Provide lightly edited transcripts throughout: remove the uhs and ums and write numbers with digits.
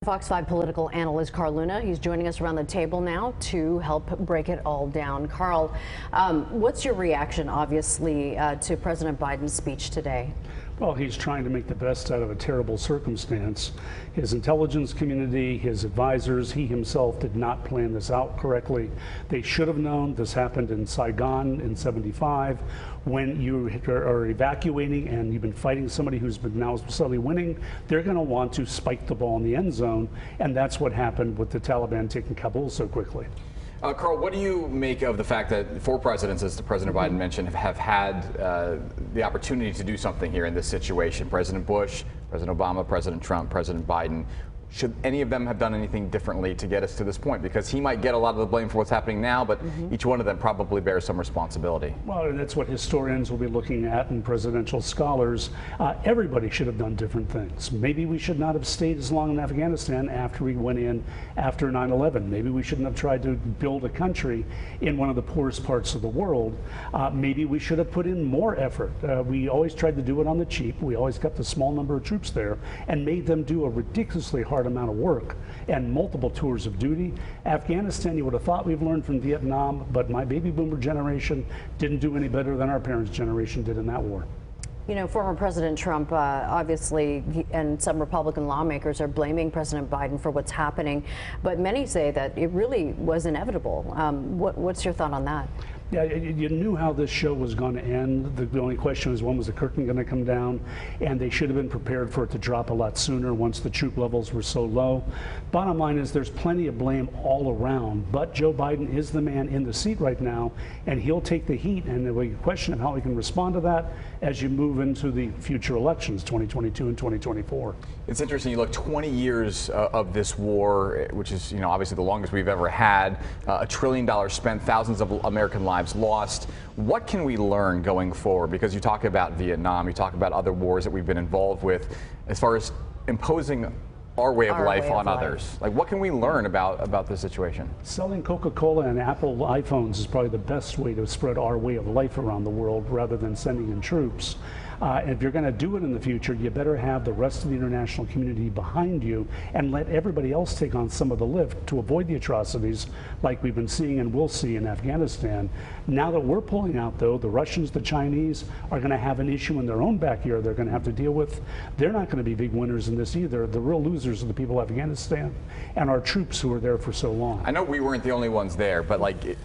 Fox 5 political analyst Carl Luna. He's joining us around the table now to help break it all down. Carl, what's your reaction, obviously, to President Biden's speech today? Well, he's trying to make the best out of a terrible circumstance. His intelligence community, his advisors, he himself did not plan this out correctly. They should have known this happened in Saigon in '75. When you are evacuating and you've been fighting somebody who's been now suddenly winning, they're going to want to spike the ball in the end zone, and that's what happened with the Taliban taking Kabul so quickly. Carl, what do you make of the fact that 4 presidents, as President Biden mentioned, have had the opportunity to do something here in this situation? President Bush, President Obama, President Trump, President Biden. Should any of them have done anything differently to get us to this point? Because he might get a lot of the blame for what's happening now, but each one of them probably bears some responsibility. Well, that's what historians will be looking at and presidential scholars. Everybody should have done different things. Maybe we should not have stayed as long in Afghanistan after we went in after 9/11. Maybe we shouldn't have tried to build a country in one of the poorest parts of the world. Maybe we should have put in more effort. We always tried to do it on the cheap. We always kept a small number of troops there and made them do a ridiculously hard amount of work and multiple tours of duty. Afghanistan, you would have thought we've learned from Vietnam, but my baby boomer generation didn't do any better than our parents' generation did in that war. You know, former President Trump, obviously, and some Republican lawmakers are blaming President Biden for what's happening, but many say that it really was inevitable. What's your thought on that? Yeah, you knew how this show was going to end. The only question is, when was the curtain going to come down? And they should have been prepared for it to drop a lot sooner once the troop levels were so low. Bottom line is there's plenty of blame all around, but Joe Biden is the man in the seat right now, and he'll take the heat. And the question of how he can respond to that as you move into the future elections, 2022 and 2024. It's interesting. You look 20 years of this war, which is, obviously the longest we've ever had. $1 trillion spent, thousands of American lives lost. What can we learn going forward? Because you talk about Vietnam, you talk about other wars that we've been involved with, as far as imposing our way of life on others. Like, what can we learn about this situation? Selling Coca-Cola and Apple iPhones is probably the best way to spread our way of life around the world rather than sending in troops. And if you're going to do it in the future, you better have the rest of the international community behind you and let everybody else take on some of the lift to avoid the atrocities like we've been seeing and will see in Afghanistan. Now that we're pulling out, though, the Russians, the Chinese are going to have an issue in their own backyard they're going to have to deal with. They're not going to be big winners in this either. The real losers are the people of Afghanistan and our troops who were there for so long. I know we weren't the only ones there, but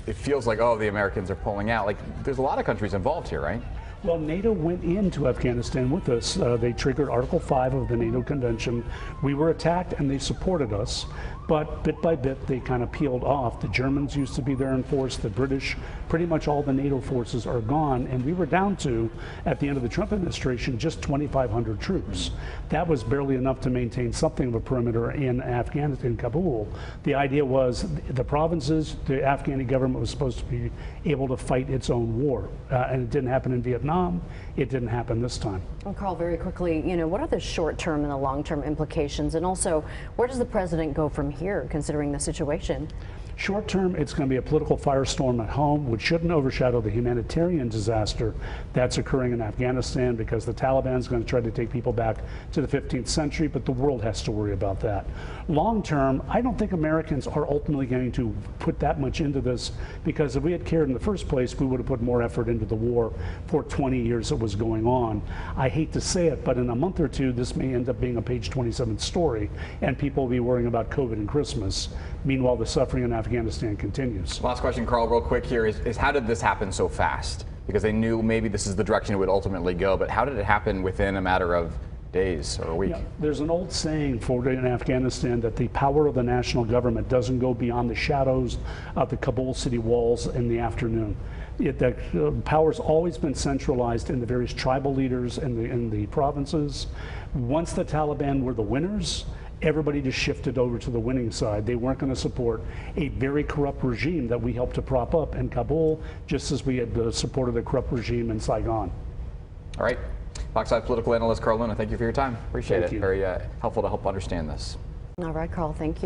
it feels like, oh, the Americans are pulling out. There's a lot of countries involved here, right? Well, NATO went into Afghanistan with us. They triggered Article 5 of the NATO Convention. We were attacked and they supported us, but bit by bit they kind of peeled off. The Germans used to be there in force, the British, pretty much all the NATO forces are gone, and we were down to, at the end of the Trump administration, just 2,500 troops. That was barely enough to maintain something of a perimeter in Afghanistan, Kabul. The idea was the provinces, the Afghani government was supposed to be able to fight its own war, and it didn't happen in Vietnam. It didn't happen this time. Well, Carl, very quickly, what are the short-term and the long-term implications? And also, where does the president go from here, considering the situation? Short term, it's going to be a political firestorm at home, which shouldn't overshadow the humanitarian disaster that's occurring in Afghanistan, because the Taliban is going to try to take people back to the 15th century, but the world has to worry about that. Long term, I don't think Americans are ultimately going to put that much into this, because if we had cared in the first place, we would have put more effort into the war for 20 years it was going on. I hate to say it, but in a month or two, this may end up being a page 27 story, and people will be worrying about COVID and Christmas. Meanwhile, the suffering in Afghanistan continues. Last question, Carl, real quick here is how did this happen so fast? Because they knew maybe this is the direction it would ultimately go, but how did it happen within a matter of days or a week? Yeah, there's an old saying in Afghanistan that the power of the national government doesn't go beyond the shadows of the Kabul city walls in the afternoon. The power's always been centralized in the various tribal leaders in the provinces. Once the Taliban were the winners, everybody just shifted over to the winning side. They weren't going to support a very corrupt regime that we helped to prop up in Kabul, just as we had supported a corrupt regime in Saigon. All right. Fox 5 political analyst Carl Luna, thank you for your time. Appreciate it. Thank you. Very helpful to help understand this. All right, Carl, thank you.